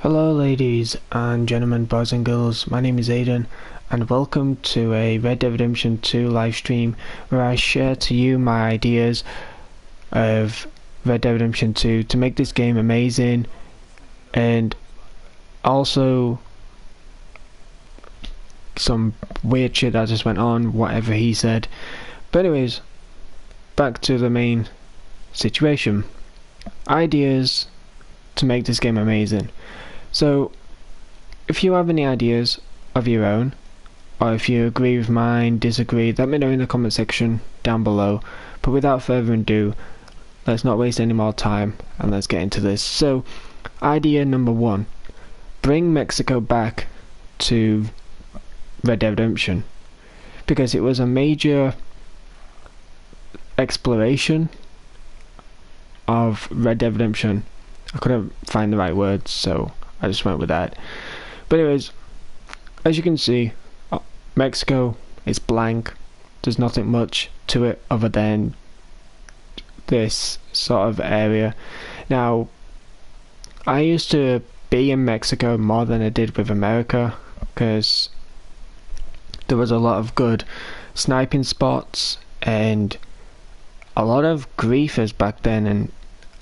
Hello ladies and gentlemen, boys and girls, my name is Aiden and welcome to a Red Dead Redemption 2 live stream where I share to you my ideas of Red Dead Redemption 2 to make this game amazing, and also some weird shit that just went on, whatever he said. But anyways, back to the main situation. Ideas to make this game amazing. So, if you have any ideas of your own, or if you agree with mine, disagree, let me know in the comment section down below. But without further ado, let's not waste any more time and let's get into this. So, idea number 1. Bring Mexico back to Red Dead Redemption. Because it was a major exploration of Red Dead Redemption. I couldn't find the right words, so I just went with that. But anyways, as you can see, Mexico is blank. There's nothing much to it other than this sort of area. Now, I used to be in Mexico more than I did with America, because there was a lot of good sniping spots and a lot of griefers back then, and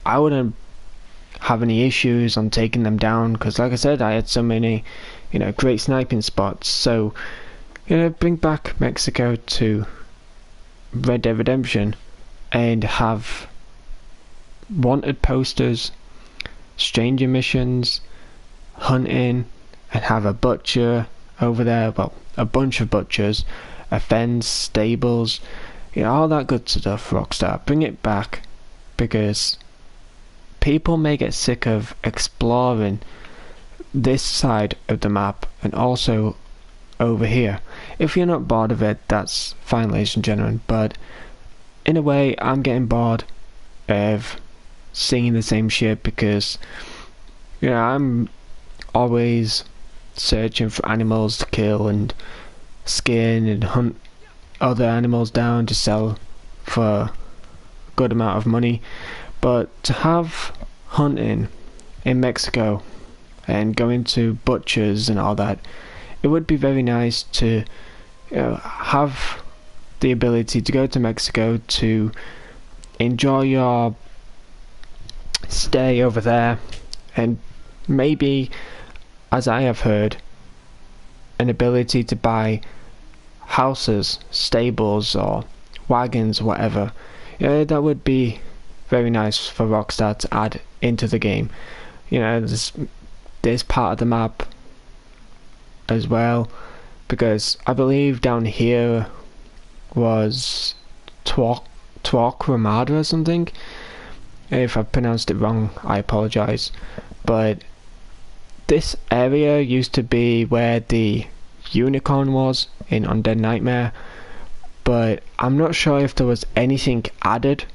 I wouldn't have any issues on taking them down because, like I said, I had so many great sniping spots. So bring back Mexico to Red Dead Redemption and have wanted posters, stranger missions, hunting, and have a butcher over there, well, a bunch of butchers, a fence, stables, all that good stuff. Rockstar, bring it back, because people may get sick of exploring this side of the map and also over here. If you're not bored of it, that's fine, ladies and gentlemen, but in a way I'm getting bored of seeing the same shit, because I'm always searching for animals to kill and skin and hunt other animals down to sell for a good amount of money. But to have hunting in Mexico and going to butchers and all that, it would be very nice to have the ability to go to Mexico to enjoy your stay over there, and maybe, as I have heard, an ability to buy houses, stables or wagons, whatever. That would be very nice for Rockstar to add into the game. This part of the map as well, because I believe down here was Torquemada or something. If I pronounced it wrong, I apologise. But this area used to be where the unicorn was in Undead Nightmare, but I'm not sure if there was anything added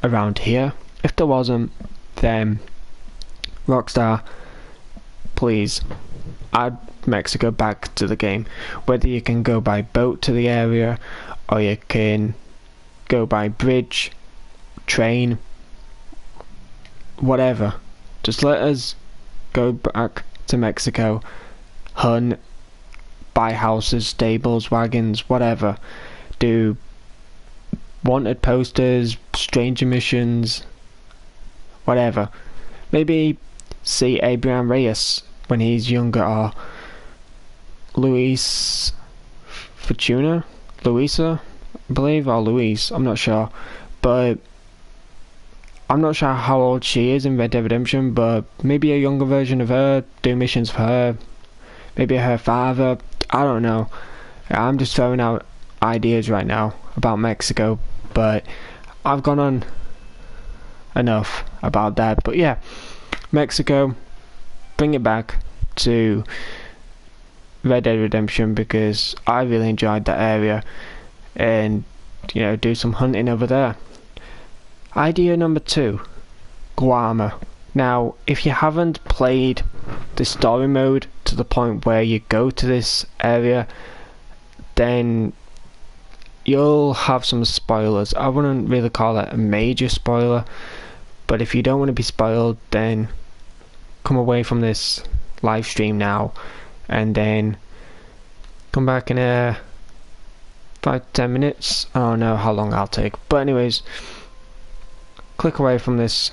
around here. If there wasn't, then Rockstar, please add Mexico back to the game. Whether you can go by boat to the area, or you can go by bridge, train, whatever. Just let us go back to Mexico, hunt, buy houses, stables, wagons, whatever. Do wanted posters, stranger missions, whatever. Maybe see Abraham Reyes when he's younger, or Luisa, I believe, or Louise, I'm not sure. But I'm not sure how old she is in Red Dead Redemption, but maybe a younger version of her, do missions for her, maybe her father, I don't know. I'm just throwing out ideas right now about Mexico, but I've gone on enough about that. But yeah, Mexico, bring it back to Red Dead Redemption, because I really enjoyed that area, and do some hunting over there. Idea number 2, Guarma. Now, if you haven't played the story mode to the point where you go to this area, then you'll have some spoilers. I wouldn't really call it a major spoiler, but if you don't want to be spoiled, then come away from this live stream now, and then come back in 5-10 minutes. I don't know how long I'll take, but anyways, come away from this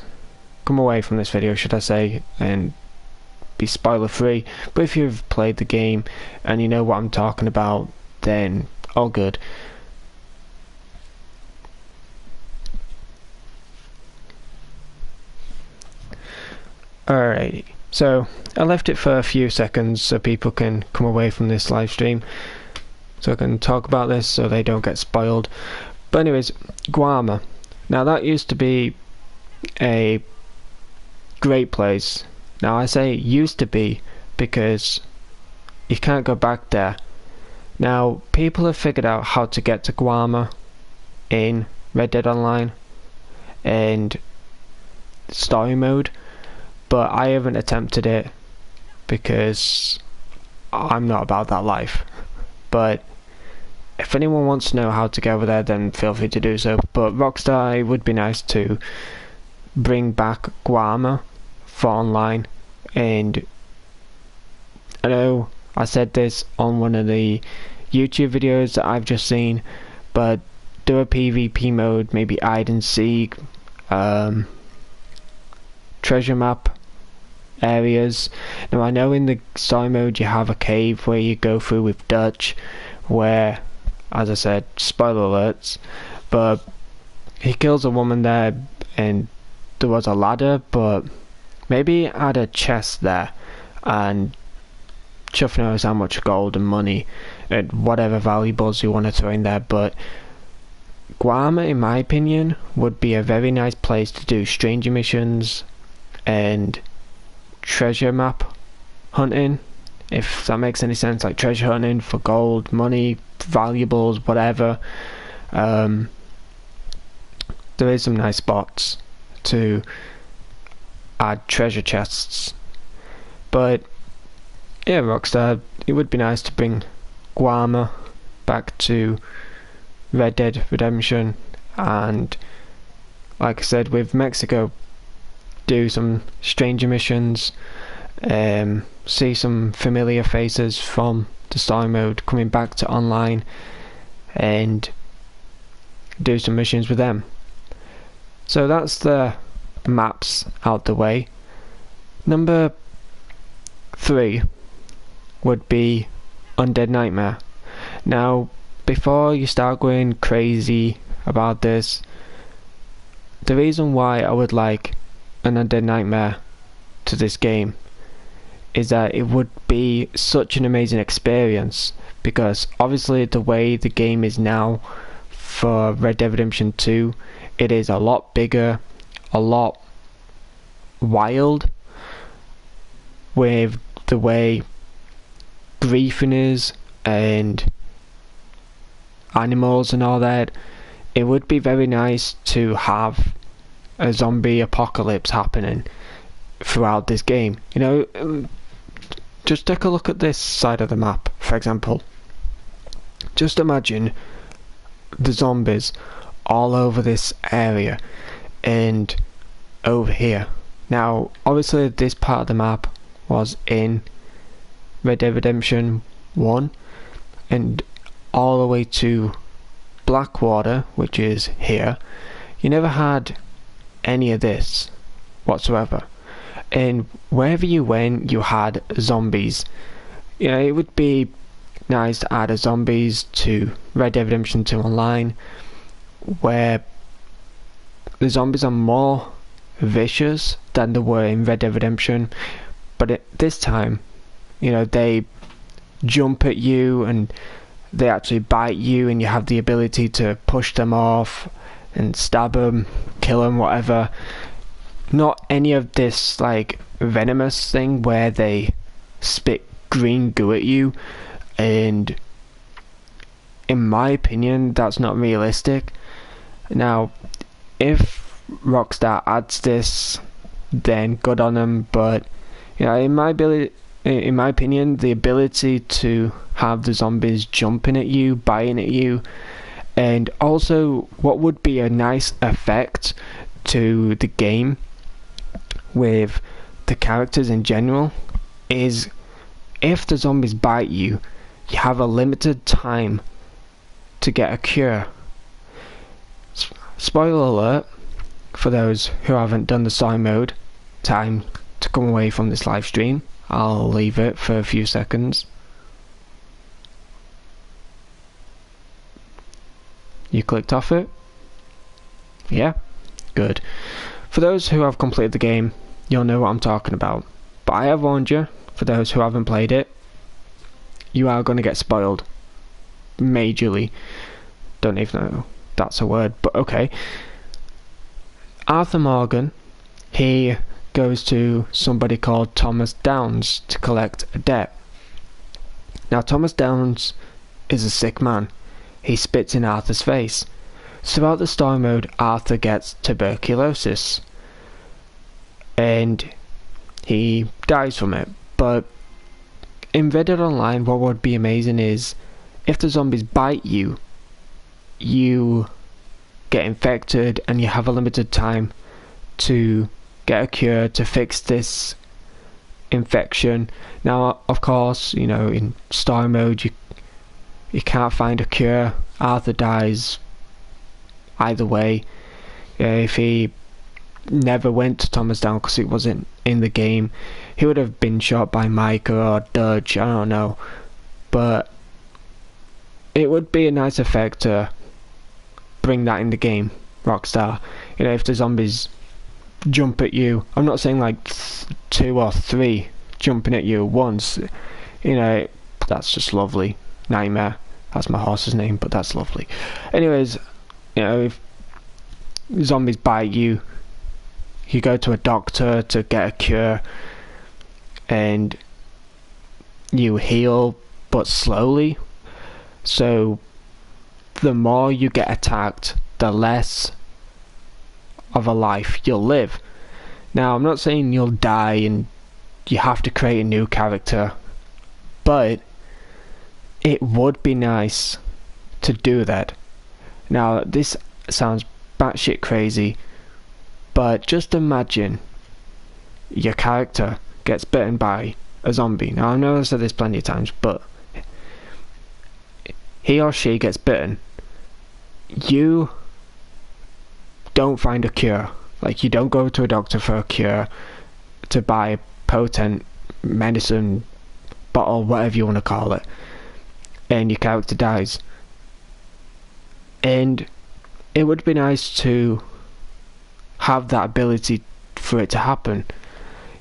video, should I say, and be spoiler free. But if you've played the game and you know what I'm talking about, then all good. Alrighty, so I left it for a few seconds so people can come away from this live stream, so I can talk about this so they don't get spoiled. But anyways, Guarma. Now that used to be a great place. Now I say used to be because you can't go back there. Now people have figured out how to get to Guarma in Red Dead Online and story mode, but I haven't attempted it because I'm not about that life. But if anyone wants to know how to get over there, then feel free to do so. But Rockstar, it would be nice to bring back Guarma for online. And I know I said this on one of the YouTube videos that I've just seen, but do a PvP mode, maybe hide and seek, treasure map areas. Now I know in the story mode you have a cave where you go through with Dutch, where, as I said, spoiler alerts, but he kills a woman there and there was a ladder, but maybe add a chest there and chuff knows how much gold and money and whatever valuables you want to throw in there. But Guarma, in my opinion, would be a very nice place to do stranger missions and treasure map hunting, if that makes any sense, like treasure hunting for gold, money, valuables, whatever. There is some nice spots to add treasure chests. But yeah, Rockstar, it would be nice to bring Guarma back to Red Dead Redemption, and like I said, with Mexico, do some stranger missions, see some familiar faces from the story mode coming back to online, and do some missions with them. So that's the maps out the way. Number 3 would be Undead Nightmare. Now, before you start going crazy about this, the reason why I would like an Undead Nightmare to this game is that it would be such an amazing experience, because obviously the way the game is now for Red Dead Redemption 2, it is a lot bigger, a lot wild, with the way griefing is and animals and all that. It would be very nice to have a zombie apocalypse happening throughout this game. You know, just take a look at this side of the map, for example. Just imagine the zombies all over this area and over here. Now, obviously this part of the map was in Red Dead Redemption 1, and all the way to Blackwater, which is here, you never had any of this whatsoever. And wherever you went, you had zombies. You know, it would be nice to add a zombies to Red Dead Redemption 2 Online, where the zombies are more vicious than they were in Red Dead Redemption, but this time, you know, they jump at you and they actually bite you, and you have the ability to push them off and stab them, kill them, whatever. Not any of this like venomous thing where they spit green goo at you, and in my opinion that's not realistic. Now, if Rockstar adds this, then good on them, but you know, in my opinion, the ability to have the zombies jumping at you, biting at you, and also what would be a nice effect to the game with the characters in general is if the zombies bite you, you have a limited time to get a cure. Spoiler alert for those who haven't done the story mode. Time to come away from this live stream. I'll leave it for a few seconds. You clicked off it? Yeah? Good. For those who have completed the game, you'll know what I'm talking about. But I have warned you, for those who haven't played it, you are going to get spoiled. Majorly. Don't even know that's a word, but okay. Arthur Morgan, he goes to somebody called Thomas Downs to collect a debt. Now Thomas Downs is a sick man. He spits in Arthur's face. Throughout the story mode, Arthur gets tuberculosis and he dies from it. But in Red Dead Online, what would be amazing is if the zombies bite you, you get infected and you have a limited time to get a cure to fix this infection. Now, of course, you know, in story mode, you can't find a cure. Arthur dies either way. If he never went to Thomas Down because it wasn't in the game, he would have been shot by Micah or Dodge, I don't know. But it would be a nice effect to bring that in the game, Rockstar. You know, if the zombies jump at you, I'm not saying like 2 or 3 jumping at you once, you know, that's just lovely. Nightmare, that's my horse's name, but that's lovely. Anyways, you know, if zombies bite you, you go to a doctor to get a cure and you heal, but slowly. So the more you get attacked, the less of a life you'll live. Now, I'm not saying you'll die and you have to create a new character, but it would be nice to do that. Now, this sounds batshit crazy, but just imagine your character gets bitten by a zombie. Now, I know I've said this plenty of times, but he or she gets bitten. You don't find a cure. Like, you don't go to a doctor for a cure, to buy a potent medicine bottle, whatever you want to call it, and your character dies. And it would be nice to have that ability for it to happen.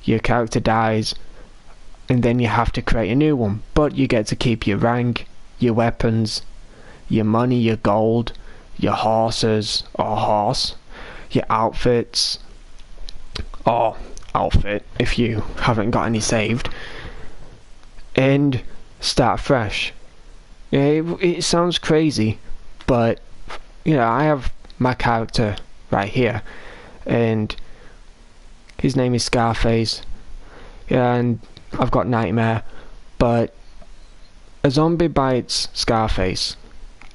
Your character dies and then you have to create a new one, but you get to keep your rank, your weapons, your money, your gold, your horses or horse, your outfits or outfit if you haven't got any saved, and start fresh. Yeah, it sounds crazy, but you know, I have my character right here and his name is Scarface, and I've got Nightmare, but a zombie bites Scarface,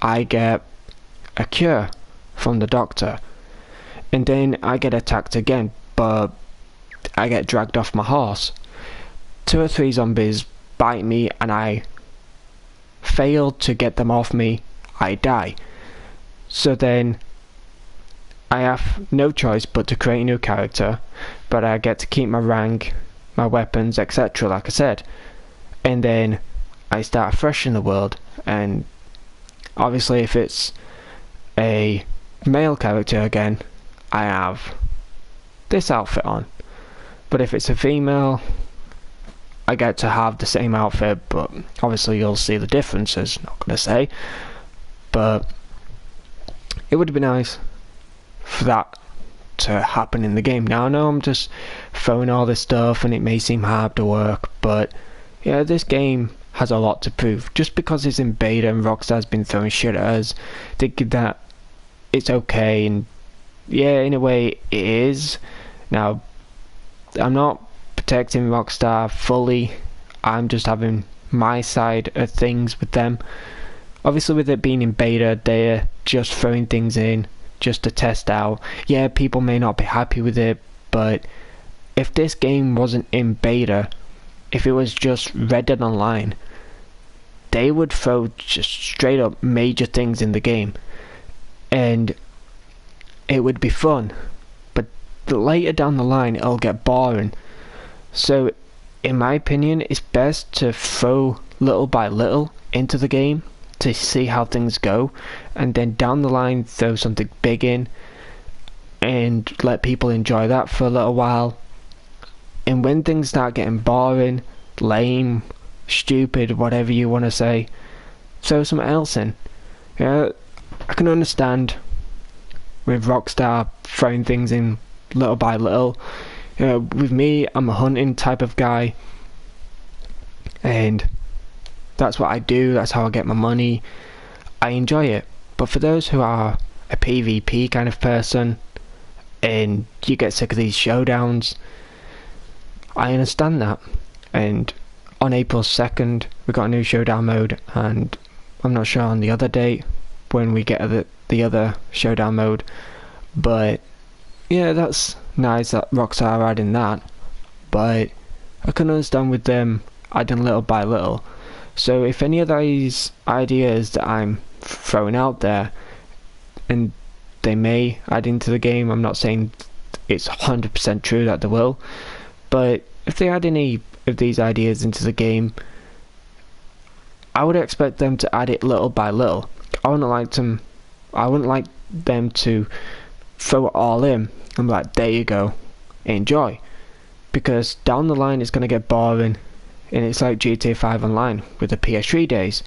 I get a cure from the doctor, and then I get attacked again, but I get dragged off my horse. 2 or 3 zombies bite me and I fail to get them off me, I die. So then I have no choice but to create a new character, but I get to keep my rank, my weapons, etc., like I said, and then I start fresh in the world. And obviously if it's a male character again, I have this outfit on, but if it's a female, I get to have the same outfit, but obviously you'll see the differences, not gonna say, but it would be nice for that to happen in the game. Now, I know I'm just throwing all this stuff and it may seem hard to work, but yeah, this game has a lot to prove. Just because it's in beta and Rockstar's been throwing shit at us, thinking that it's okay, and yeah, in a way it is. Now, I'm not protecting Rockstar fully, I'm just having my side of things with them. Obviously with it being in beta, they're just throwing things in just to test out. Yeah, people may not be happy with it, but if this game wasn't in beta, if it was just Red Dead Online, they would throw just straight up major things in the game, and it would be fun. But later down the line, it'll get boring. So, in my opinion, it's best to throw little by little into the game to see how things go, and then down the line throw something big in and let people enjoy that for a little while. And when things start getting boring, lame, stupid, whatever you want to say, throw something else in. Yeah, I can understand with Rockstar throwing things in little by little. With me, I'm a hunting type of guy, and that's what I do, that's how I get my money. I enjoy it. But for those who are a PvP kind of person, and you get sick of these showdowns, I understand that. And on April 2nd, we got a new showdown mode, and I'm not sure on the other date when we get the other showdown mode. But yeah, that's nice that Rockstar are adding that. But I can understand with them adding little by little. So if any of these ideas that I'm throwing out there, and they may add into the game, I'm not saying it's 100% true that they will, but if they add any of these ideas into the game, I would expect them to add it little by little. I wouldn't like them to throw it all in and be like, there you go, enjoy. Because down the line it's going to get boring, and it's like GTA 5 Online with the PS3 days,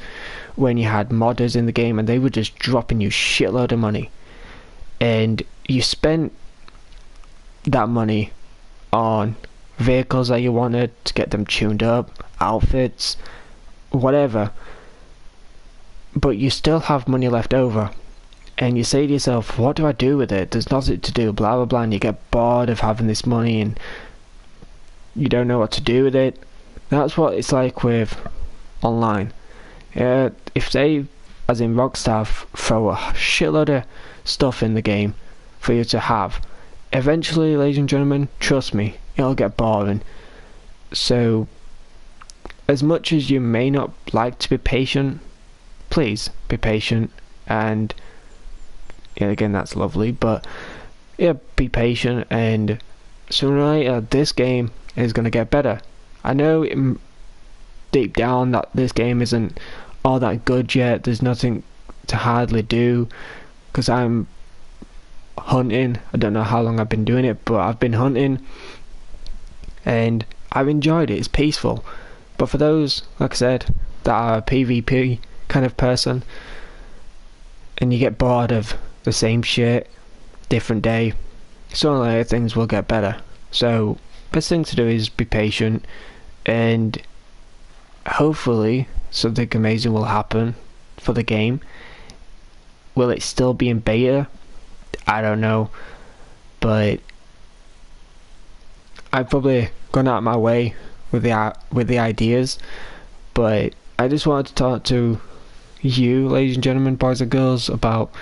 when you had modders in the game and they were just dropping you shitload of money, and you spent that money on vehicles that you wanted to get them tuned up, outfits, whatever, but you still have money left over, and you say to yourself, what do I do with it? There's nothing to do, blah blah blah, and you get bored of having this money and you don't know what to do with it. That's what it's like with online. If they, as in Rockstar, throw a shitload of stuff in the game for you to have, eventually, ladies and gentlemen, trust me, it'll get boring. So, as much as you may not like to be patient, please be patient. And yeah, again, that's lovely, but yeah, be patient, and sooner or later this game is going to get better. I know deep down that this game isn't all that good yet. There's nothing to hardly do, because I'm hunting. I don't know how long I've been doing it, but I've been hunting and I've enjoyed it. It's peaceful. But for those, like I said, that are a PvP kind of person, and you get bored of the same shit, different day, sooner or later things will get better. So best thing to do is be patient, and hopefully something amazing will happen for the game. Will it still be in beta? I don't know, but I've probably gone out of my way with the ideas. But I just wanted to talk to you, ladies and gentlemen, boys and girls, about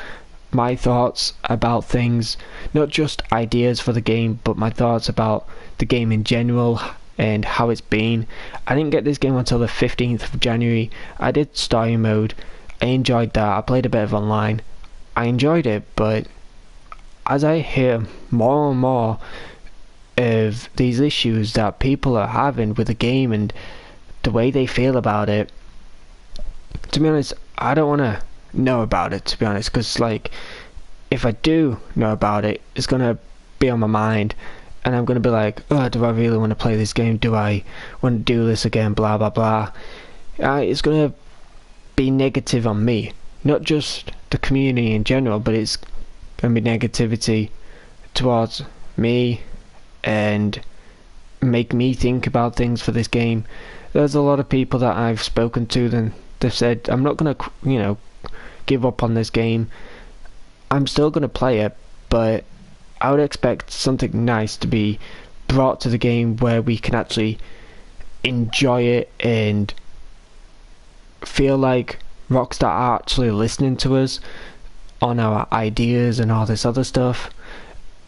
my thoughts about things, not just ideas for the game, but my thoughts about the game in general and how it's been. I didn't get this game until the 15th of January. I did story mode. I enjoyed that. I played a bit of online. I enjoyed it, but as I hear more and more of these issues that people are having with the game and the way they feel about it, to be honest, I don't want to know about it, to be honest, because like, if I do know about it, it's going to be on my mind, and I'm going to be like, oh, do I really want to play this game? Do I want to do this again? Blah blah blah. It's going to be negative on me, not just the community in general, but it's going to be negativity towards me and make me think about things for this game. There's a lot of people that I've spoken to, then they've said, I'm not going to, give up on this game. I'm still going to play it, but I would expect something nice to be brought to the game where we can actually enjoy it and feel like Rockstar are actually listening to us on our ideas and all this other stuff.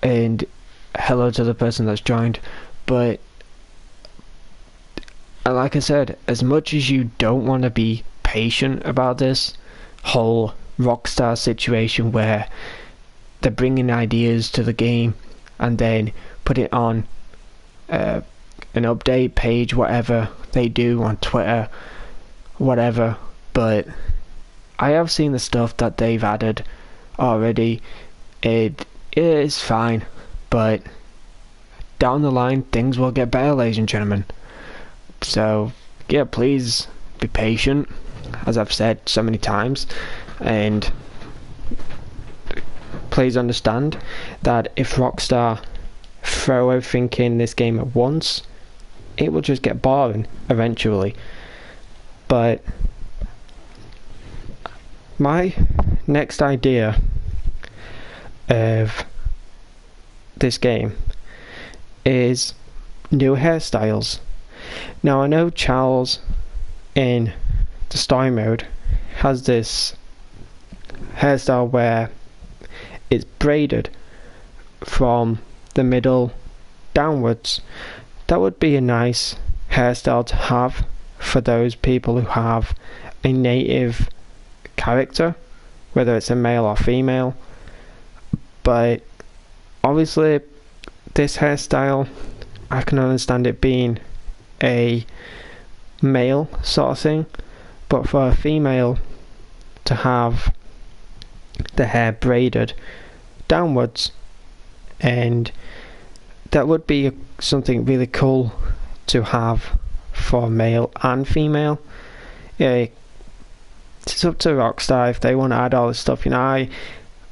And hello to the person that's joined. but like I said, as much as you don't want to be patient about this whole Rockstar situation where they're bringing ideas to the game and then put it on an update page, whatever they do on Twitter, whatever, but I have seen the stuff that they've added already. It is fine, but down the line things will get better, ladies and gentlemen. So yeah, please be patient, as I've said so many times, and please understand that if Rockstar throw everything in this game at once, it will just get boring eventually. But my next idea of this game is new hairstyles. Now I know Charles in the story mode has this hairstyle where it's braided from the middle downwards. That would be a nice hairstyle to have for those people who have a native character, whether it's a male or female. But obviously this hairstyle, I can understand it being a male sort of thing, but for a female to have the hair braided downwards, and that would be something really cool to have for male and female. Yeah, it's up to Rockstar if they want to add all this stuff. You know, I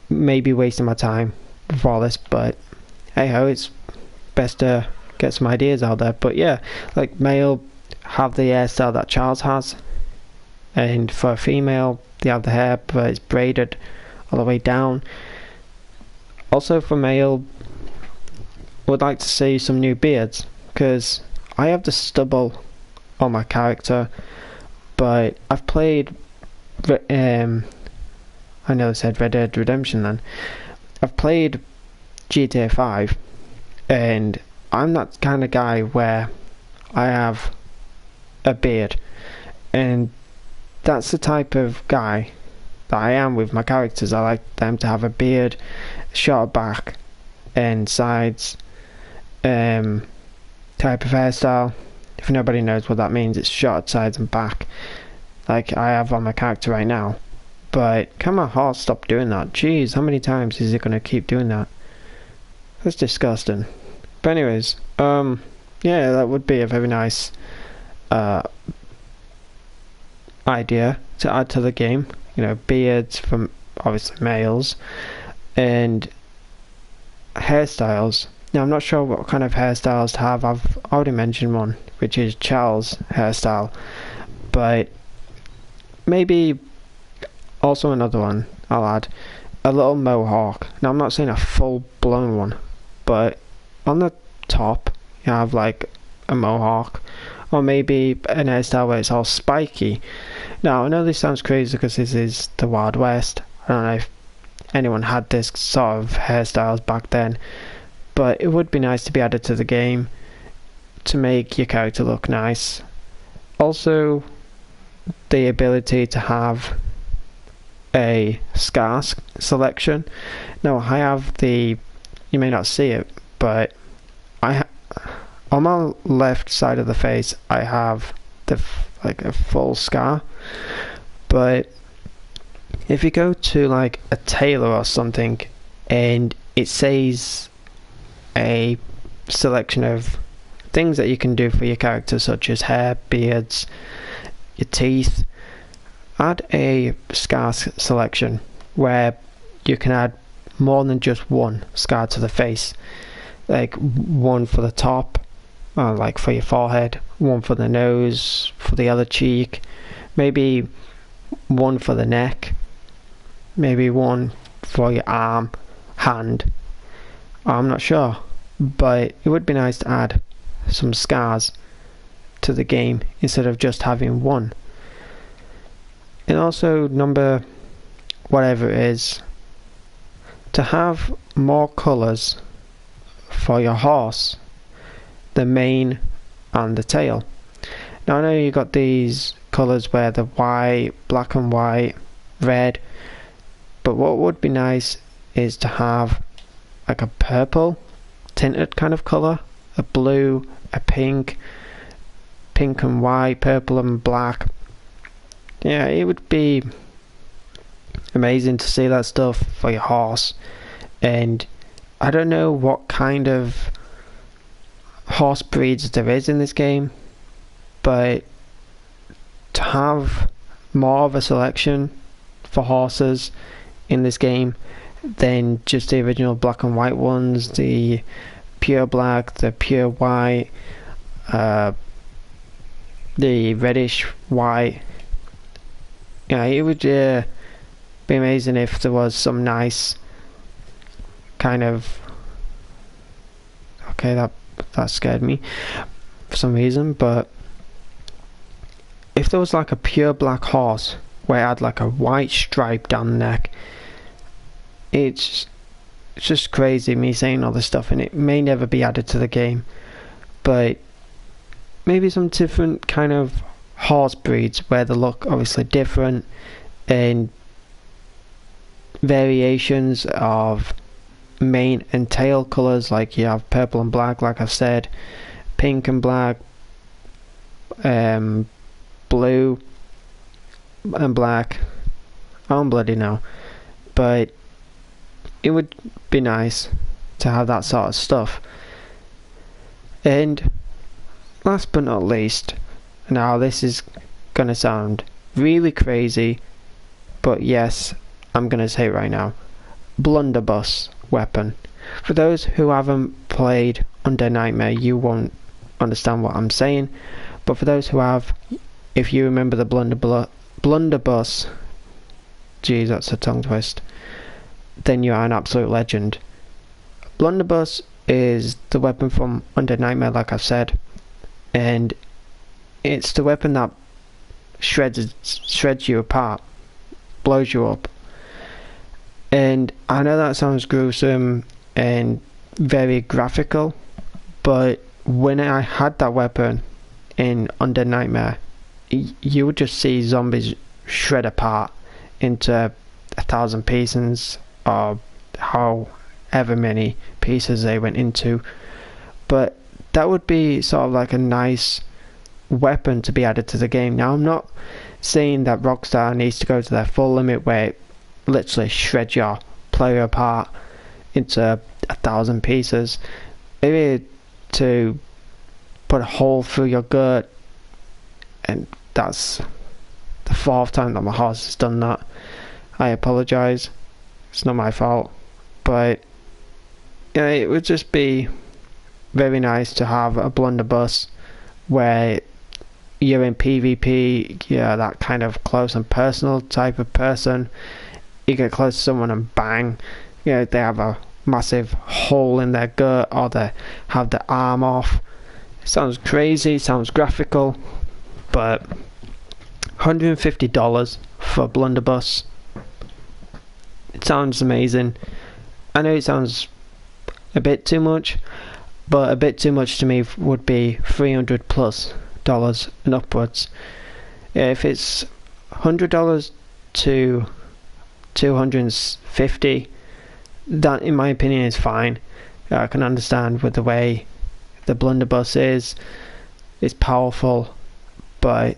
may be wasting my time with all this, but hey ho, it's best to get some ideas out there. But yeah, like male have the hairstyle that Charles has, and for a female they have the hair but it's braided all the way down. Also for male, I would like to see some new beards, because I have the stubble on my character, but I've played I know I said Red Dead Redemption then. I've played GTA 5, and I'm that kind of guy where I have a beard, and that's the type of guy that I am with my characters. I like them to have a beard, short back and sides, type of hairstyle. If nobody knows what that means, it's short sides and back, like I have on my character right now. But can my horse stop doing that? Jeez, how many times is it going to keep doing that? That's disgusting. But anyways, yeah, that would be a very nice idea to add to the game. You know, beards from obviously males, and hairstyles. Now I'm not sure what kind of hairstyles to have. I've already mentioned one, which is Charles' hairstyle, but maybe also another one I'll add, a little mohawk. Now I'm not saying a full blown one, but on the top you have like a mohawk, or maybe an hairstyle where it's all spiky. Now I know this sounds crazy because this is the Wild West. I don't know if anyone had this sort of hairstyles back then, but it would be nice to be added to the game to make your character look nice. Also, the ability to have a scar selection. Now I have the, you may not see it, but on my left side of the face I have the like a full scar. But if you go to like a tailor or something and it says a selection of things that you can do for your character, such as hair, beards, your teeth, add a scar selection where you can add more than just one scar to the face, like one for the top, like for your forehead, one for the nose, for the other cheek, maybe one for the neck, maybe one for your arm, hand. I'm not sure, but it would be nice to add some scars to the game instead of just having one. And also, number whatever it is, to have more colours for your horse. the mane and the tail. Now I know you got these colours where the white, black and white, red, but what would be nice is to have like a purple tinted kind of colour, a blue, a pink, pink and white, purple and black. Yeah, it would be amazing to see that stuff for your horse. And I don't know what kind of horse breeds there is in this game, but to have more of a selection for horses in this game than just the original black and white ones, the pure black, the pure white, the reddish white. Yeah, it would be amazing if there was some nice kind of... Okay, that scared me for some reason, but if there was like a pure black horse where it had like a white stripe down the neck, it's just crazy me saying all this stuff, and it may never be added to the game, but maybe some different kind of horse breeds where they look obviously different, and variations of mane and tail colours, like you have purple and black, like I've said, pink and black, blue and black. I don't bloody know, but it would be nice to have that sort of stuff. And last but not least, now this is gonna sound really crazy, but yes, I'm gonna say it right now, blunderbuss weapon. For those who haven't played Undead Nightmare, you won't understand what I'm saying, but for those who have, if you remember the blunderbuss, geez, that's a tongue twist, then you are an absolute legend. Blunderbuss is the weapon from Undead Nightmare, like I've said, and it's the weapon that shreds you apart, blows you up. And I know that sounds gruesome and very graphical, but when I had that weapon in Undead Nightmare, you would just see zombies shred apart into 1,000 pieces, or however many pieces they went into. But that would be sort of like a nice weapon to be added to the game. Now, I'm not saying that Rockstar needs to go to their full limit where it literally shreds your player apart into 1,000 pieces. Maybe to put a hole through your gut, and that's the 4th time that my horse has done that. I apologise, it's not my fault, but yeah, it would just be very nice to have a blunderbuss where you're in PvP, you're that kind of close and personal type of person. You get close to someone and bang, you know, they have a massive hole in their gut, or they have the arm off. It sounds crazy, sounds graphical, but $150 for a blunderbuss, it sounds amazing. I know it sounds a bit too much, but a bit too much to me would be $300+ and upwards. If it's $100 to $250, that in my opinion is fine. I can understand with the way the blunderbuss is, it's powerful, but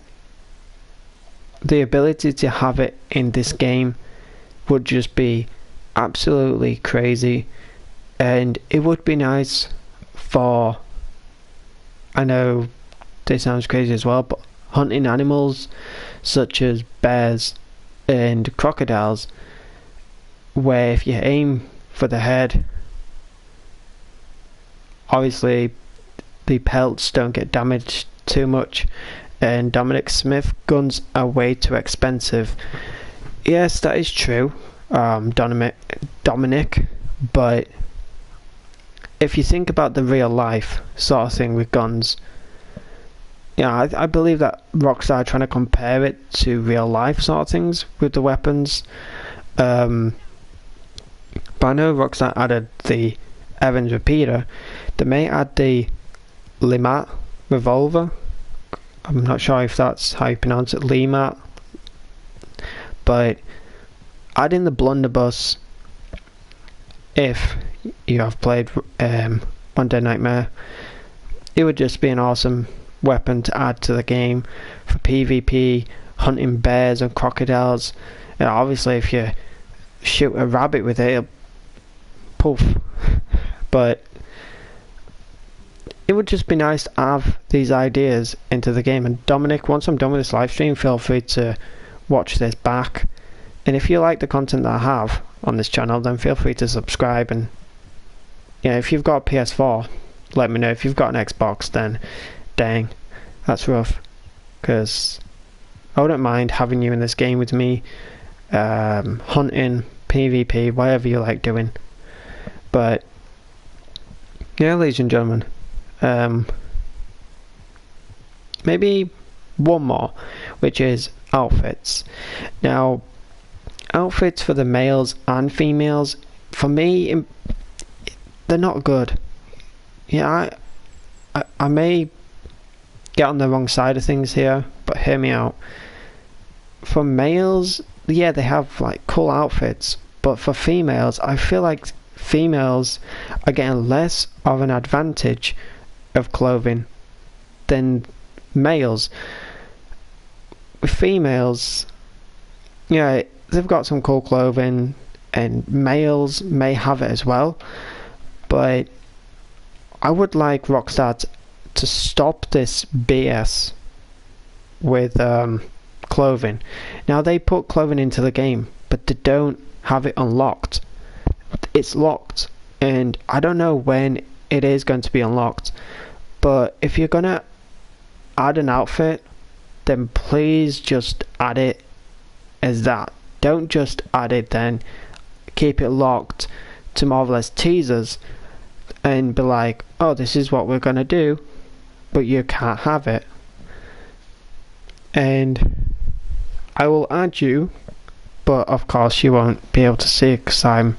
the ability to have it in this game would just be absolutely crazy. And it would be nice for, I know this sounds crazy as well, but hunting animals such as bears and crocodiles, where if you aim for the head, obviously the pelts don't get damaged too much, and Dominic Smith guns are way too expensive. Yes, that is true, Dominic, but if you think about the real life sort of thing with guns, yeah, I believe that Rockstar are trying to compare it to real life sort of things with the weapons. But I know Rockstar added the Evans repeater. They may add the Limat Revolver. I'm not sure if that's how you pronounce it, Limat. But adding the blunderbuss, if you have played Undead Nightmare, it would just be an awesome weapon to add to the game for PvP, hunting bears and crocodiles. Obviously, if you shoot a rabbit with it, it'll poof. But it would just be nice to have these ideas into the game. And Dominic, once I'm done with this live stream, feel free to watch this back. And if you like the content that I have on this channel, then feel free to subscribe. And if you've got a PS4, let me know. If you've got an Xbox, then dang, that's rough. Because I wouldn't mind having you in this game with me, hunting, PvP, whatever you like doing. But yeah, ladies and gentlemen, maybe one more, which is outfits. Now, outfits for the males and females, for me, they're not good. I may get on the wrong side of things here, but hear me out. For males, yeah, they have like cool outfits, but for females, I feel like females are getting less of an advantage of clothing than males. With females, they've got some cool clothing, and males may have it as well, but I would like Rockstar to stop this BS with clothing. Now, they put clothing into the game, but they don't have it unlocked. It's locked, and I don't know when it is going to be unlocked. But if you're gonna add an outfit, then please just add it as that. Don't just add it then keep it locked to more or less teasers and be like, oh, this is what we're gonna do, but you can't have it. And I will add you, but of course you won't be able to see it because I'm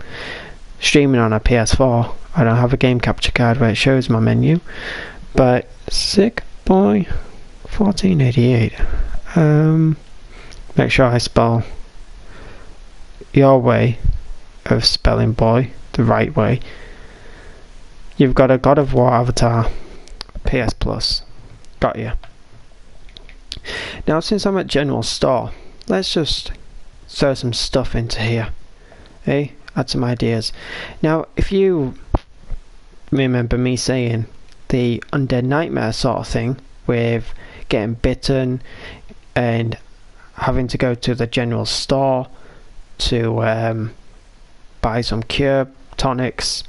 streaming on a PS4. I don't have a game capture card where it shows my menu. But Sick Boy 1488. Make sure I spell your way of spelling boy the right way. You've got a God of War avatar, PS Plus. Got you. Now, since I'm at General Store, let's just throw some stuff into here. Hey, add some ideas. Now, if you remember me saying the Undead Nightmare sort of thing, with getting bitten and having to go to the General Store to buy some cure tonics.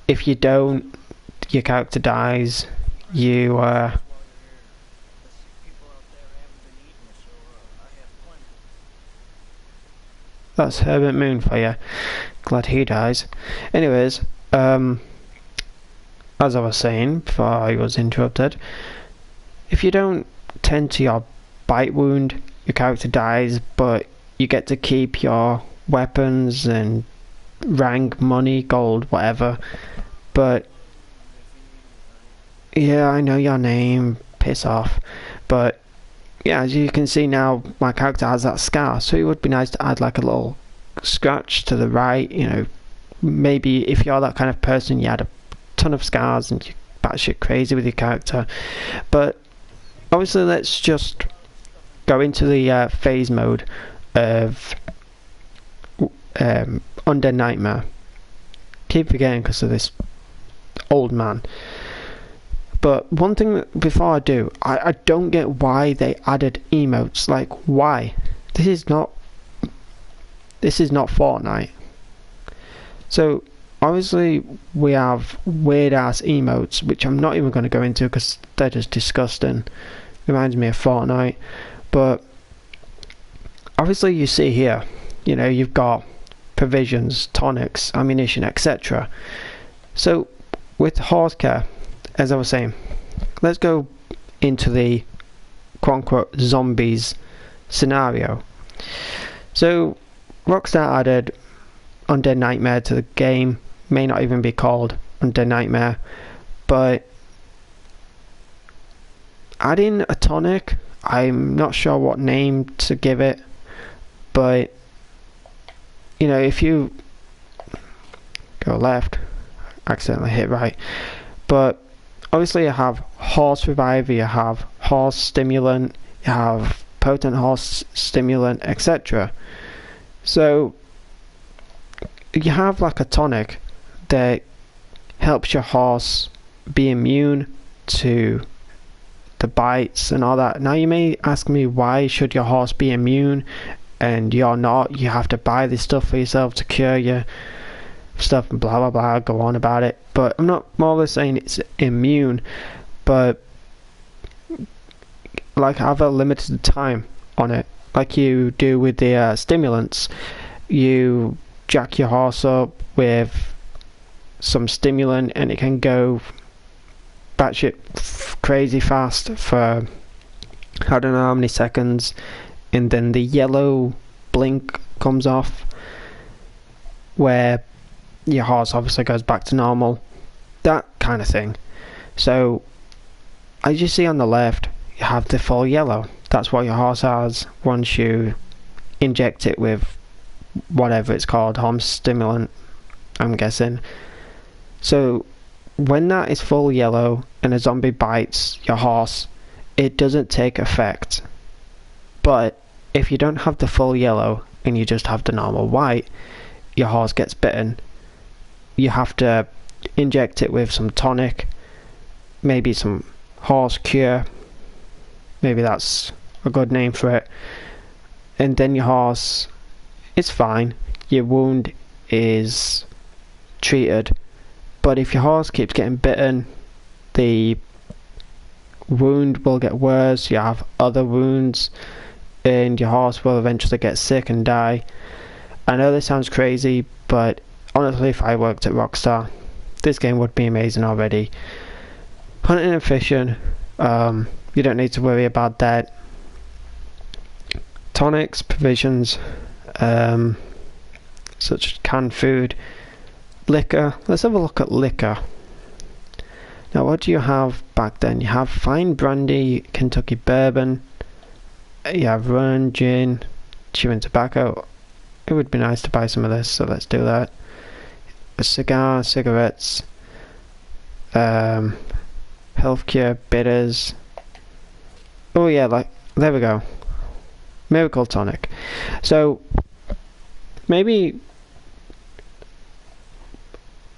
If you don't, your character dies. That's Herbert Moon for you. Glad he dies. Anyways, as I was saying before I was interrupted, if you don't tend to your bite wound, your character dies, but you get to keep your weapons and rank, money, gold, whatever. But yeah, I know your name, piss off. But yeah, as you can see now, my character has that scar, so it would be nice to add like a little scratch to the right. Maybe if you're that kind of person, you add a ton of scars and you batshit crazy with your character. But obviously, let's just go into the phase mode of Undead Nightmare. Keep forgetting because of this old man. But one thing before I do, I don't get why they added emotes. Like, why? This is not Fortnite. So obviously we have weird ass emotes, which I'm not even going to go into because they're just disgusting. Reminds me of Fortnite. But obviously you see here, you've got provisions, tonics, ammunition, etc. So with horse care, as I was saying, let's go into the quote-unquote zombies scenario. So Rockstar added Undead Nightmare to the game. May not even be called Undead Nightmare, but adding a tonic, I'm not sure what name to give it, but you know, if you go left, accidentally hit right, but obviously you have horse reviver, you have horse stimulant, you have potent horse stimulant, etc. So you have like a tonic that helps your horse be immune to the bites and all that. Now you may ask me, why should your horse be immune and you're not? You have to buy this stuff for yourself to cure your stuff and blah blah blah, go on about it. But I'm not more or less saying it's immune, but like have a limited time on it, like you do with the stimulants. You jack your horse up with some stimulant and it can go batshit crazy fast for I don't know how many seconds, and then the yellow blink comes off where your horse obviously goes back to normal, that kind of thing. So as you see on the left, you have the full yellow. That's what your horse has once you inject it with whatever it's called, horse stimulant, I'm guessing. So when that is full yellow and a zombie bites your horse, it doesn't take effect. But if you don't have the full yellow and you just have the normal white, your horse gets bitten. You have to inject it with some tonic, maybe some horse cure, maybe that's a good name for it, and then your horse is fine, your wound is treated. But if your horse keeps getting bitten, the wound will get worse, you have other wounds, and your horse will eventually get sick and die. I know this sounds crazy, but honestly, if I worked at Rockstar, this game would be amazing already. Hunting and fishing, you don't need to worry about that. Tonics, provisions, such as canned food, liquor. Let's have a look at liquor. Now, what do you have back then? You have fine brandy, Kentucky bourbon, you have rum, gin, chewing tobacco. It would be nice to buy some of this, so let's do that. A cigar, cigarettes, healthcare, bitters. Oh yeah, like there we go. Miracle tonic. So maybe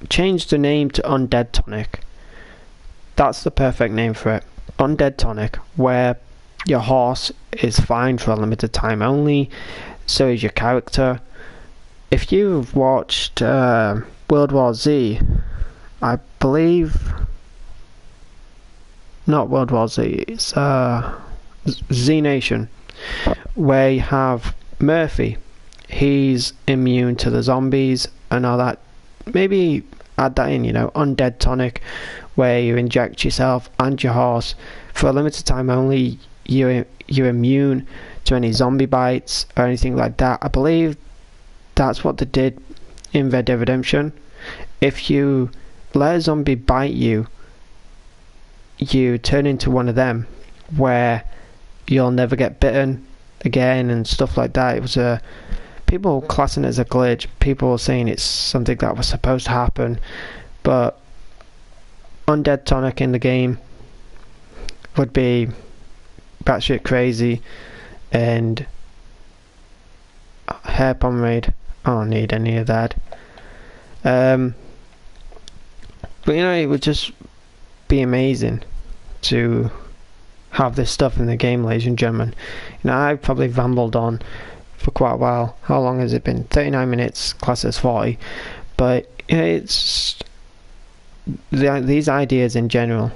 change the name to Undead Tonic. That's the perfect name for it. Undead Tonic, where your horse is fine for a limited time only, so is your character. If you've watched World War Z, I believe, not World War Z, it's Z Nation, where you have Murphy. He's immune to the zombies and all that. Maybe add that in, you know, Undead Tonic, where you inject yourself and your horse for a limited time only. You're immune to any zombie bites or anything like that. I believe that's what they did in Red Dead Redemption. If you let a zombie bite you, you turn into one of them, where you'll never get bitten again and stuff like that. It was people classing it as a glitch, people saying it's something that was supposed to happen, but Undead Tonic in the game would be batshit crazy. And hair pomade, I don't need any of that. But you know, it would just be amazing to have this stuff in the game, ladies and gentlemen. You know, I've probably rambled on for quite a while. How long has it been? 39 minutes, class as 40. But you know, it's these ideas in general.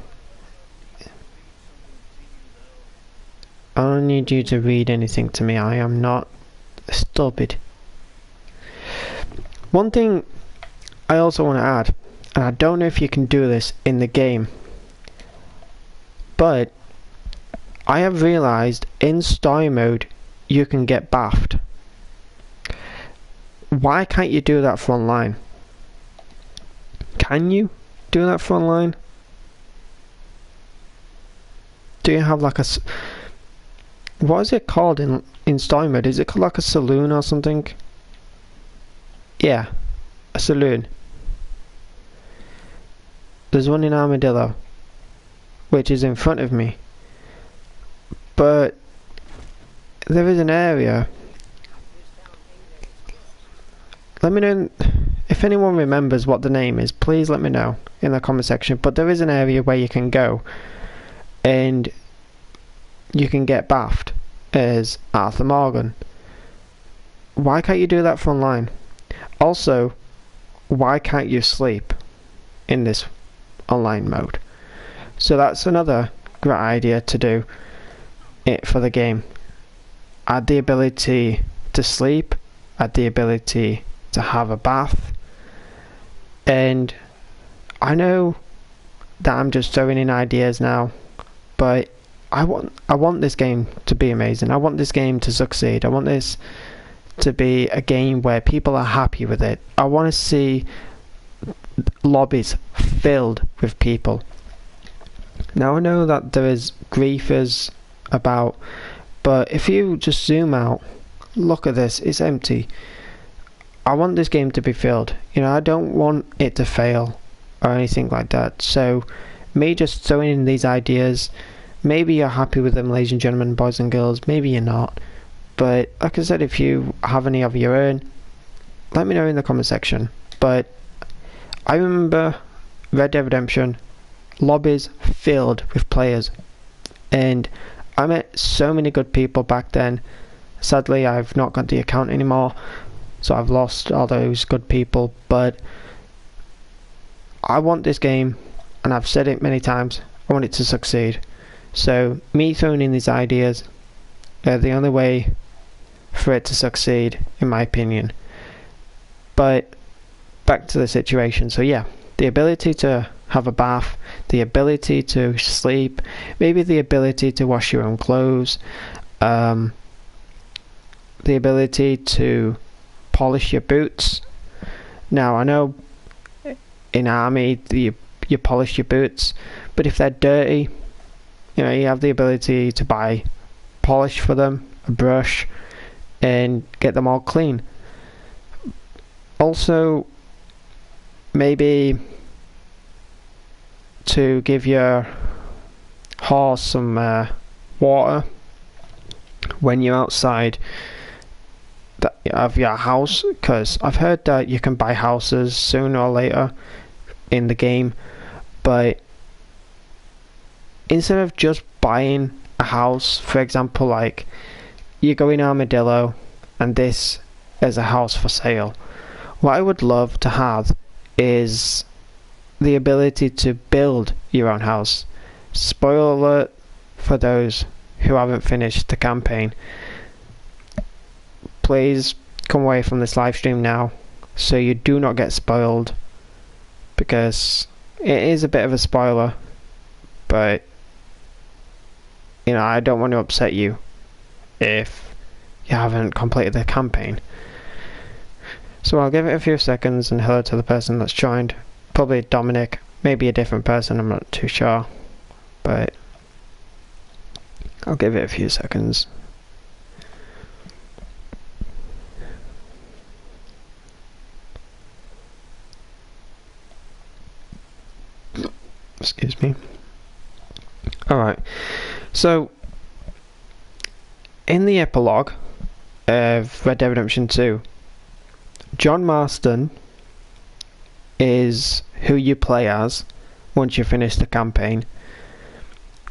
I don't need you to read anything to me. I am not stupid. One thing I also want to add, and I don't know if you can do this in the game, but I have realised in story mode you can get baffed. Why can't you do that for online? Can you do that for online? do you have like what is it called in story mode? Is it called like a saloon or something? Yeah, a saloon. There's one in Armadillo, which is in front of me. But there is an area. Let me know if anyone remembers what the name is. Please let me know in the comment section. But there is an area where you can go and you can get bathed as Arthur Morgan. Why can't you do that for online? Also, why can't you sleep in this online mode? So that's another great idea to do it for the game. Add the ability to sleep, add the ability to have a bath. And I know that I'm just throwing in ideas now, but I want this game to be amazing. I want this game to succeed. I want this to be a game where people are happy with it. I want to see lobbies filled with people. Now I know that there is griefers about, but if you just zoom out, look at this, it's empty. I want this game to be filled. I don't want it to fail or anything like that. So me just throwing in these ideas, maybe you're happy with them, ladies and gentlemen, boys and girls, maybe you're not. But like I said, if you have any of your own, let me know in the comment section. But I remember Red Dead Redemption, lobbies filled with players, and I met so many good people back then. Sadly, I've not got the account anymore, so I've lost all those good people. But I want this game, and I've said it many times, I want it to succeed. So me throwing in these ideas are the only way for it to succeed, in my opinion. But back to the situation. So yeah, the ability to have a bath, the ability to sleep, maybe the ability to wash your own clothes, the ability to polish your boots. Now I know in army you polish your boots, but if they're dirty, you have the ability to buy polish for them, a brush, and get them all clean. Also, maybe to give your horse some water when you're outside of your house, because I've heard that you can buy houses sooner or later in the game, but instead of just buying a house, for example, like you go in Armadillo and this is a house for sale, what I would love to have is the ability to build your own house. Spoiler alert for those who haven't finished the campaign. Please come away from this live stream now so you do not get spoiled, because it is a bit of a spoiler, but I don't want to upset you if you haven't completed the campaign. So I'll give it a few seconds, and hello to the person that's joined. Probably Dominic, maybe a different person, I'm not too sure, but I'll give it a few seconds. Excuse me. Alright, so in the epilogue of Red Dead Redemption 2, John Marston is who you play as once you finish the campaign.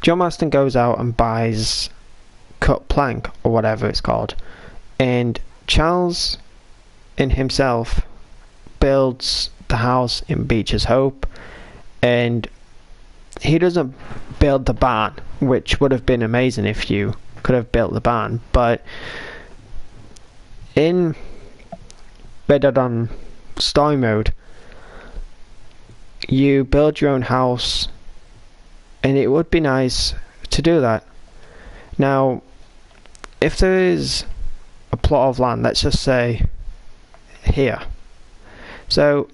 John Marston goes out and buys cut plank, or whatever it's called, and Charles in himself builds the house in Beecher's Hope, and he doesn't build the barn, which would have been amazing if you could have built the barn, but in Red Dead on story mode, you build your own house, and it would be nice to do that. Now, if there is a plot of land, let's just say here, so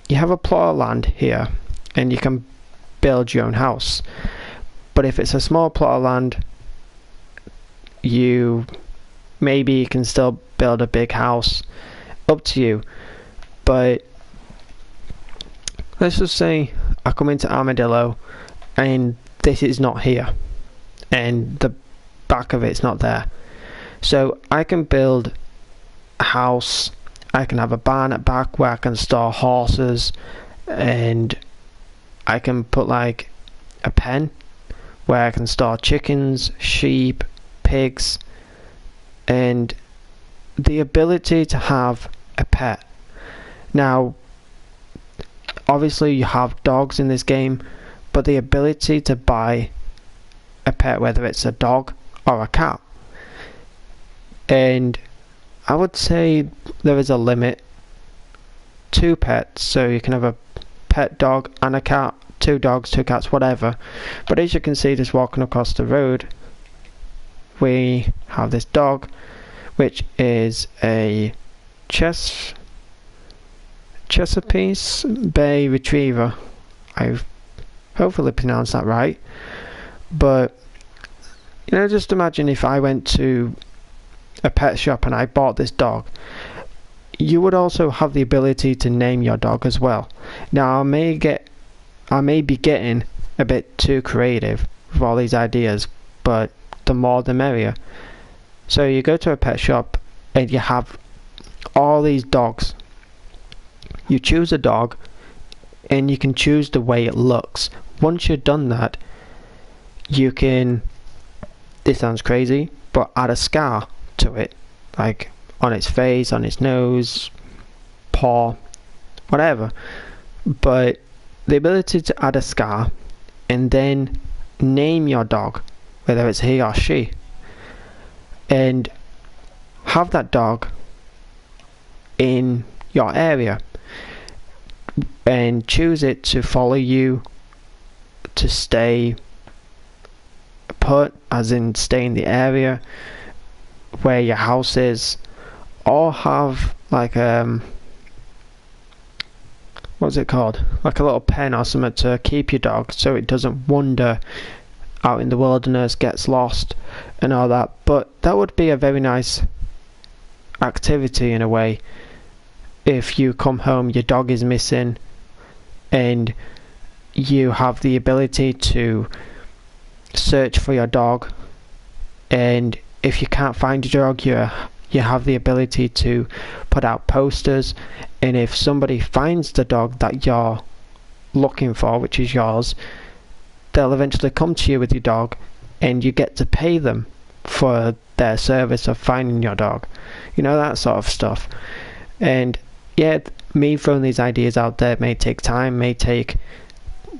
you have a plot of land here, and you can build your own house, But if it's a small plot of land, you can still build a big house. Up to you. But let's just say I come into Armadillo and this is not here, and the back of it's not there. So I can build a house, I can have a barn at back where I can store horses, and I can put like a pen where I can store chickens, sheep, pigs, and the ability to have a pet. Now, obviously you have dogs in this game, but the ability to buy a pet, whether it's a dog or a cat, and I would say there is a limit to pets, so you can have a pet dog and a cat, 2 dogs, 2 cats, whatever. But as you can see, just walking across the road, we have this dog, which is a Chesapeake Bay Retriever. I've hopefully pronounced that right. But just imagine if I went to a pet shop and I bought this dog. You would also have the ability to name your dog as well. Now I may be getting a bit too creative with all these ideas, but the more the merrier. So you go to a pet shop and you have all these dogs. You choose a dog and you can choose the way it looks. Once you've done that, you can, this sounds crazy, but add a scar to it, like on its face, on its nose, paw, whatever. But the ability to add a scar and then name your dog, whether it's he or she, and have that dog in your area and choose it to follow you, to stay put, as in stay in the area where your house is, or have like what's it called, like a little pen or something to keep your dog so it doesn't wander out in the wilderness, gets lost and all that. But that would be a very nice activity in a way. If you come home, your dog is missing, and you have the ability to search for your dog, and if you can't find your dog, you have the ability to put out posters, and if somebody finds the dog that you're looking for, which is yours, they'll eventually come to you with your dog, and you get to pay them for their service of finding your dog, that sort of stuff. And yeah, me throwing these ideas out there may take time, may take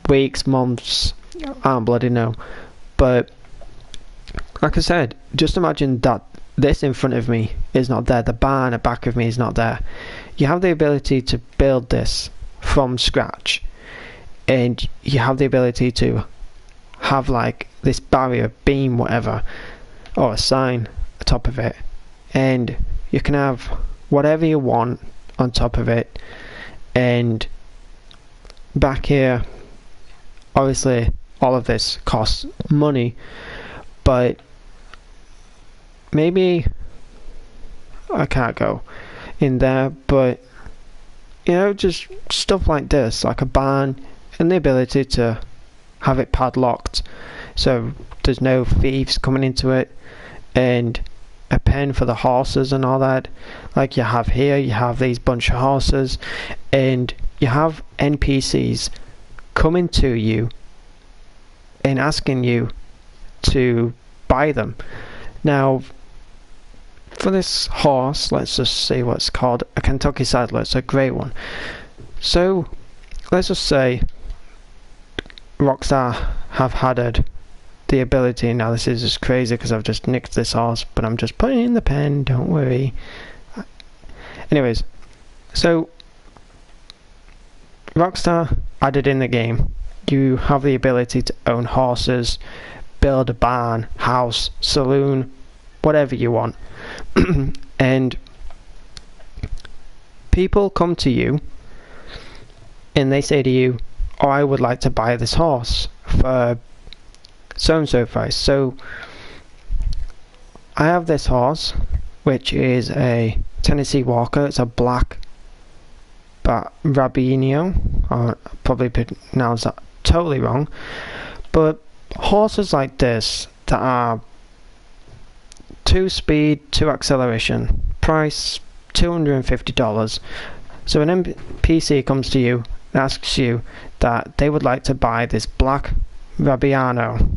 weeks, months, I don't bloody know. But like I said, just imagine that this in front of me is not there, the barn at back of me is not there. You have the ability to build this from scratch, and you have the ability to have like this barrier, beam, whatever, or a sign atop of it, and you can have whatever you want on top of it. And back here, obviously all of this costs money, but maybe I can't go in there, but just stuff like this, like a barn, and the ability to have it padlocked so there's no thieves coming into it, and a pen for the horses and all that. Like you have here, you have these bunch of horses, and you have NPCs coming to you and asking you to buy them. Now, for this horse, let's just see what's called a Kentucky Saddler. It's a great one. So, let's just say Rockstar have added the ability. Now this is just crazy because I've just nicked this horse, but I'm just putting it in the pen, don't worry. Anyways, so Rockstar added in the game, you have the ability to own horses, build a barn, house, saloon, whatever you want. And people come to you and they say to you, oh, I would like to buy this horse for so price. So I have this horse, which is a Tennessee Walker. It's a black Rabino. I probably pronounced that totally wrong. But horses like this that are 2 speed, 2 acceleration, price $250. So an NPC comes to you and asks you that they would like to buy this black Rabbiano.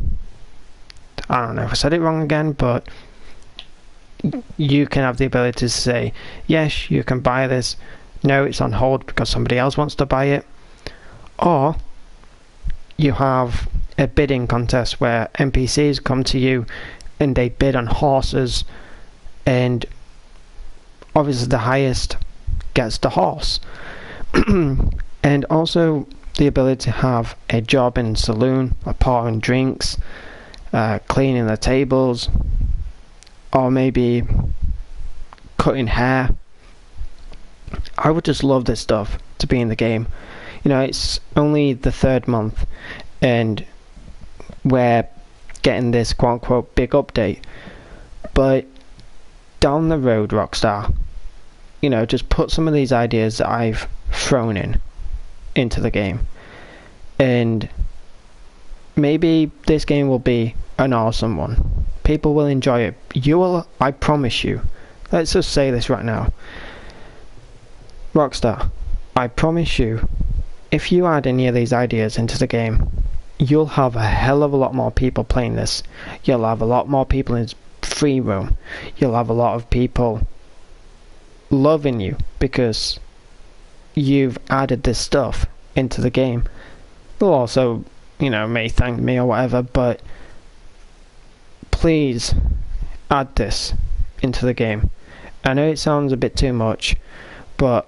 I don't know if I said it wrong again, but you can have the ability to say, yes, you can buy this. No, it's on hold because somebody else wants to buy it. Or you have a bidding contest where NPCs come to you and they bid on horses, and obviously the highest gets the horse. And also the ability to have a job in saloon, like pouring drinks, cleaning the tables, or maybe cutting hair. I would just love this stuff to be in the game. You know, it's only the 3rd month and we're getting this quote-unquote big update, but down the road, Rockstar, you know, just put some of these ideas that I've thrown into the game, and maybe this game will be an awesome one. People will enjoy it. You will, I promise you. Let's just say this right now. Rockstar, I promise you, if you add any of these ideas into the game, you'll have a hell of a lot more people playing this. You'll have a lot more people in free roam. You'll have a lot of people loving you because you've added this stuff into the game. They'll also, you know, may thank me or whatever, but please add this into the game. I know it sounds a bit too much, but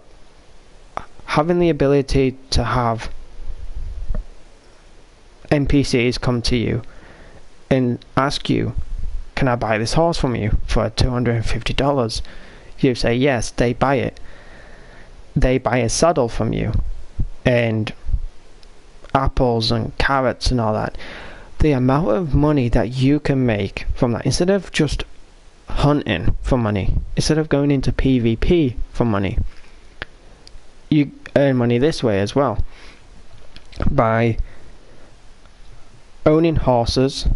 having the ability to have NPCs come to you and ask you, can I buy this horse from you for $250? You say yes, they buy it. They buy a saddle from you and apples and carrots and all that. The amount of money that you can make from that, instead of just hunting for money, instead of going into PvP for money, you earn money this way as well by owning horses,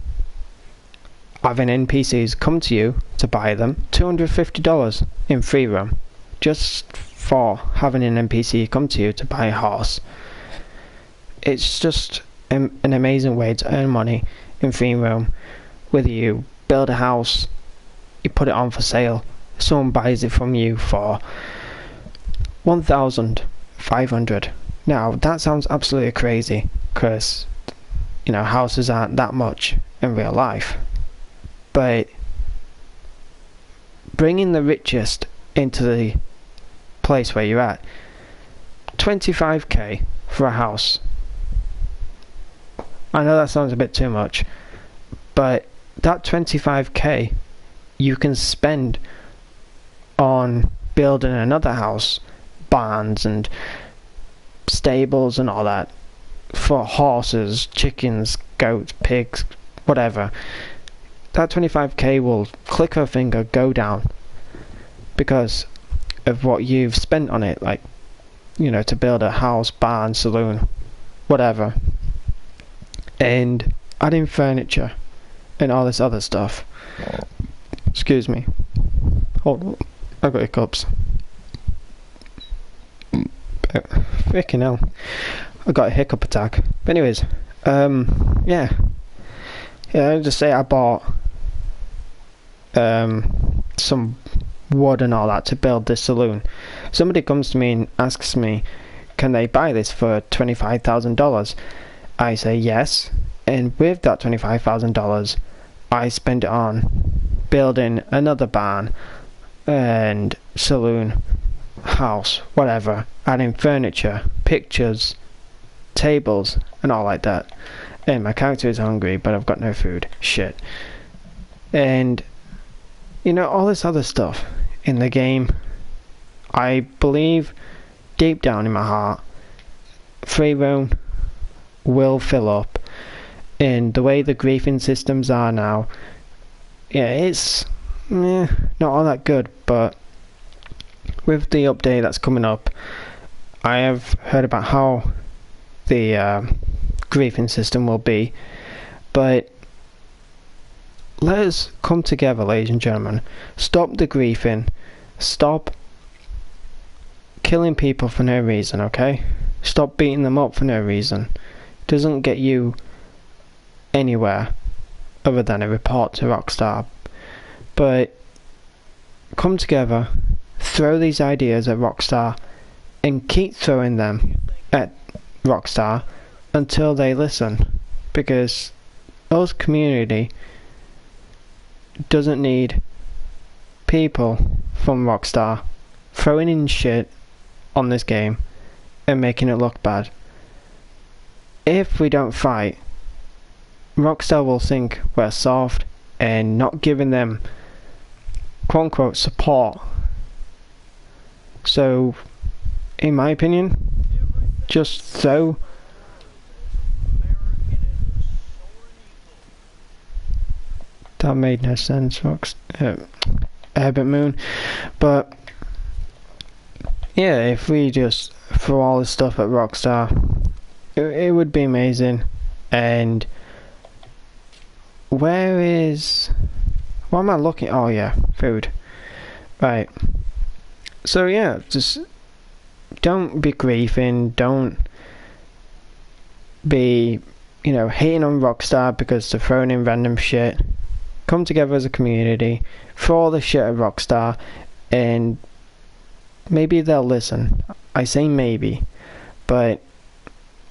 having NPCs come to you to buy them. $250 in free roam just for having an NPC come to you to buy a horse. It's just an amazing way to earn money in free roam. Whether you build a house, you put it on for sale, someone buys it from you for $1,500. Now that sounds absolutely crazy because, you know, houses aren't that much in real life, but bringing the richest into the place where you're at, 25k for a house. I know that sounds a bit too much, but that 25k you can spend on building another house, barns and stables and all that, for horses, chickens, goats, pigs, whatever. That 25k will click of a finger go down because of what you've spent on it, like, you know, to build a house, barn, saloon, whatever, and adding furniture and all this other stuff. Excuse me, hold on, I've got hiccups. Freaking hell, I got a hiccup attack. But anyways, yeah, I'll just say I bought some wood and all that to build this saloon. Somebody comes to me and asks me, can they buy this for $25,000? I say yes, and with that $25,000 I spend it on building another barn and saloon, house, whatever, adding furniture, pictures, tables and all like that. And my character is hungry but I've got no food. Shit. And you know, all this other stuff in the game, I believe deep down in my heart, free roam will fill up And the way the griefing systems are now, yeah, it's not all that good. But with the update that's coming up, I have heard about how the griefing system will be. But let us come together, ladies and gentlemen. Stop the griefing. Stop killing people for no reason, okay? Stop beating them up for no reason. It doesn't get you anywhere other than a report to Rockstar. But come together, throw these ideas at Rockstar, and keep throwing them at Rockstar until they listen. Because us community doesn't need people from Rockstar throwing in shit on this game and making it look bad. If we don't fight, Rockstar will think we're soft and not giving them quote unquote support. So, in my opinion, just throw that made no sense, Herbert Moon. But yeah, if we just throw all this stuff at Rockstar, it would be amazing. And what am I looking? Oh yeah, food. Right. So yeah, just don't be griefing, don't be, hating on Rockstar because they're throwing in random shit. Come together as a community, throw all the shit at Rockstar, and maybe they'll listen. I say maybe, but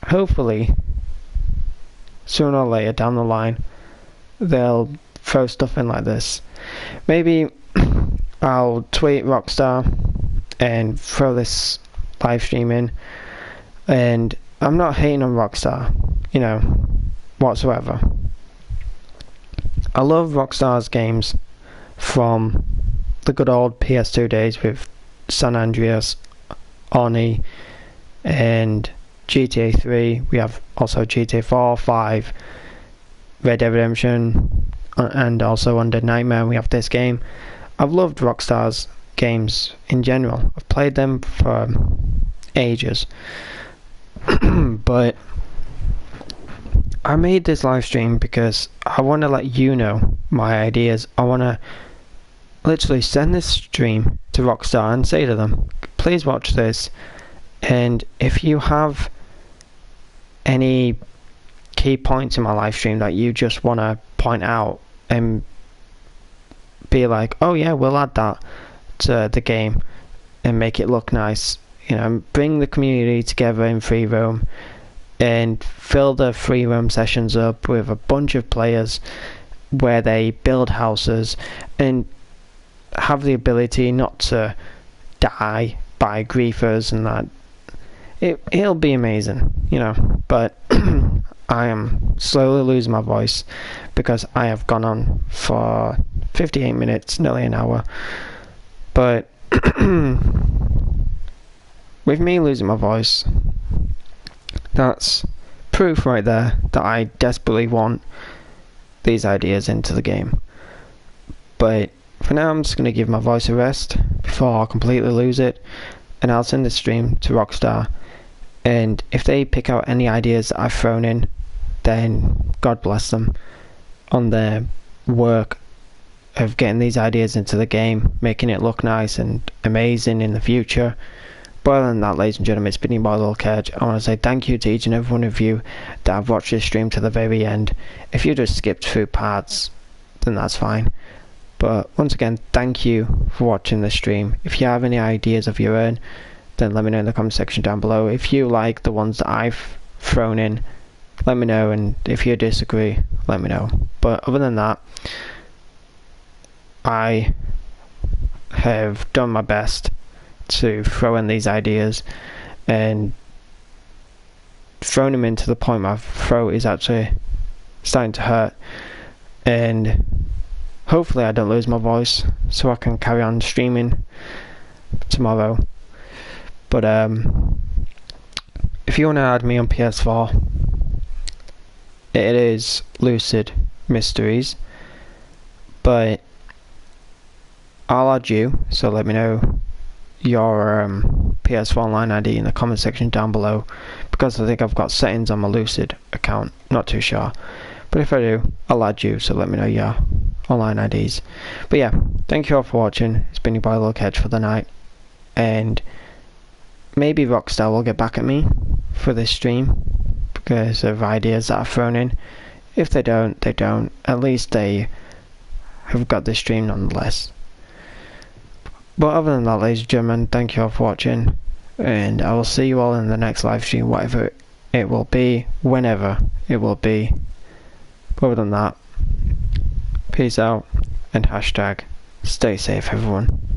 hopefully, sooner or later down the line, they'll throw stuff in like this. Maybe I'll tweet Rockstar and throw this live stream in, and I'm not hating on Rockstar, whatsoever. I love Rockstar's games from the good old PS2 days with San Andreas, Oni, and GTA 3. We have also GTA 4, 5, Red Dead Redemption, and also under Nightmare we have this game. I've loved Rockstar's games in general. I've played them for ages. But I made this live stream because I want to let you know my ideas. I want to literally send this stream to Rockstar and say to them, please watch this, and if you have any key points in my live stream that you just want to point out and be like, oh yeah, we'll add that to the game and make it look nice, bring the community together in free roam and fill the free roam sessions up with a bunch of players where they build houses and have the ability not to die by griefers and that. It'll be amazing, but I am slowly losing my voice because I have gone on for 58 minutes, nearly an hour. But with me losing my voice, that's proof right there that I desperately want these ideas into the game. But for now, I'm just going to give my voice a rest before I completely lose it, and I'll send this stream to Rockstar. And if they pick out any ideas that I've thrown in, then God bless them on their work of getting these ideas into the game, making it look nice and amazing in the future. But other than that, ladies and gentlemen, it's been your boy Lil Kedge. I want to say thank you to each and every one of you that have watched this stream to the very end. If you just skipped through parts, then that's fine. But once again, thank you for watching this stream. If you have any ideas of your own, then let me know in the comment section down below. If you like the ones that I've thrown in, let me know, and if you disagree, let me know. But other than that, I have done my best to throw in these ideas and thrown them in to the point my throat is actually starting to hurt, and hopefully I don't lose my voice so I can carry on streaming tomorrow. But if you want to add me on PS4, it is Lucid Mysteries, but I'll add you, so let me know your PS4 Online ID in the comment section down below, because I think I've got settings on my Lucid account, not too sure, but if I do, I'll add you, so let me know your online IDs. But yeah, thank you all for watching. It's been your boy Lil Kedge for the night, and maybe Rockstar will get back at me for this stream because of ideas that I've thrown in. If they don't, they don't. At least they have got this stream nonetheless. But other than that, ladies and gentlemen, thank you all for watching, and I will see you all in the next live stream, whatever it will be, whenever it will be. But other than that, peace out, and hashtag stay safe, everyone.